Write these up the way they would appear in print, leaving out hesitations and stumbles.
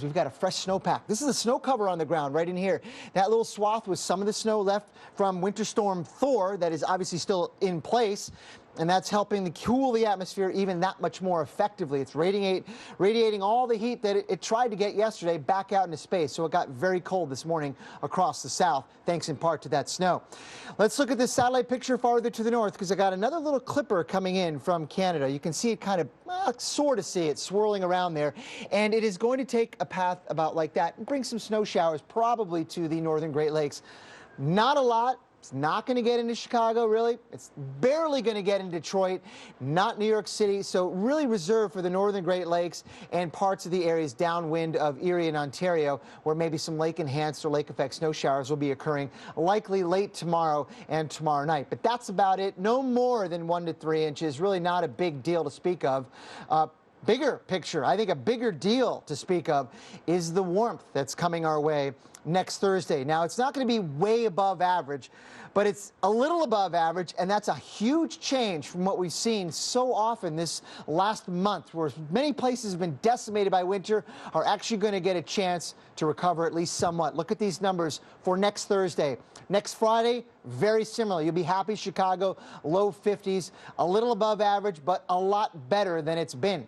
We've got a fresh snowpack. This is a snow cover on the ground right in here. That little swath was some of the snow left from Winter Storm Thor that is obviously still in place, and that's helping to cool the atmosphere even that much more effectively. It's radiating all the heat that it tried to get yesterday back out into space, so it got very cold this morning across the south, thanks in part to that snow. Let's look at this satellite picture farther to the north, because I got another little clipper coming in from Canada. You can see it kind of, sort of see it swirling around there, and it is going to take a path about like that and bring some snow showers probably to the northern Great Lakes. Not a lot. It's not going to get into Chicago, really. It's barely going to get in Detroit, not New York City. So really reserved for the northern Great Lakes and parts of the areas downwind of Erie and Ontario, where maybe some lake-enhanced or lake-effect snow showers will be occurring, likely late tomorrow and tomorrow night. But that's about it. No more than 1 to 3 inches. Really not a big deal to speak of. Bigger picture, I think a bigger deal to speak of is the warmth that's coming our way next Thursday. Now, it's not going to be way above average, but it's a little above average, and that's a huge change from what we've seen so often this last month, where many places have been decimated by winter are actually going to get a chance to recover at least somewhat. Look at these numbers for next Thursday. Next Friday, very similar. You'll be happy, Chicago, low 50s, a little above average, but a lot better than it's been.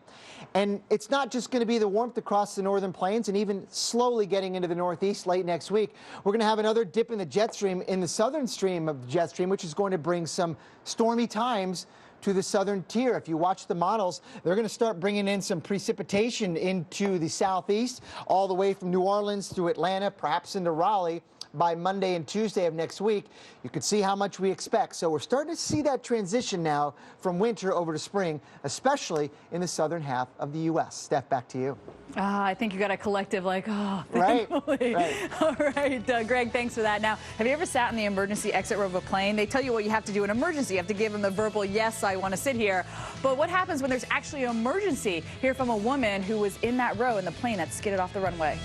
And it's not just going to be the warmth across the northern plains and even slowly getting into the northeast late next week. We're going to have another dip in the jet stream, in the southern stream of the jet stream, which is going to bring some stormy times to the southern tier. If you watch the models, they're going to start bringing in some precipitation into the southeast, all the way from New Orleans through Atlanta, perhaps into Raleigh by Monday and Tuesday of next week. You can see how much we expect. So we're starting to see that transition now from winter over to spring, especially in the southern half of the U.S. Steph, back to you. I think you got a collective like, oh, right. All right, Greg, thanks for that. Now, have you ever sat in the emergency exit row of a plane? They tell you what you have to do in emergency. You have to give them the verbal, yes, I want to sit here. But what happens when there's actually an emergency? Hear from a woman who was in that row in the plane that skidded off the runway.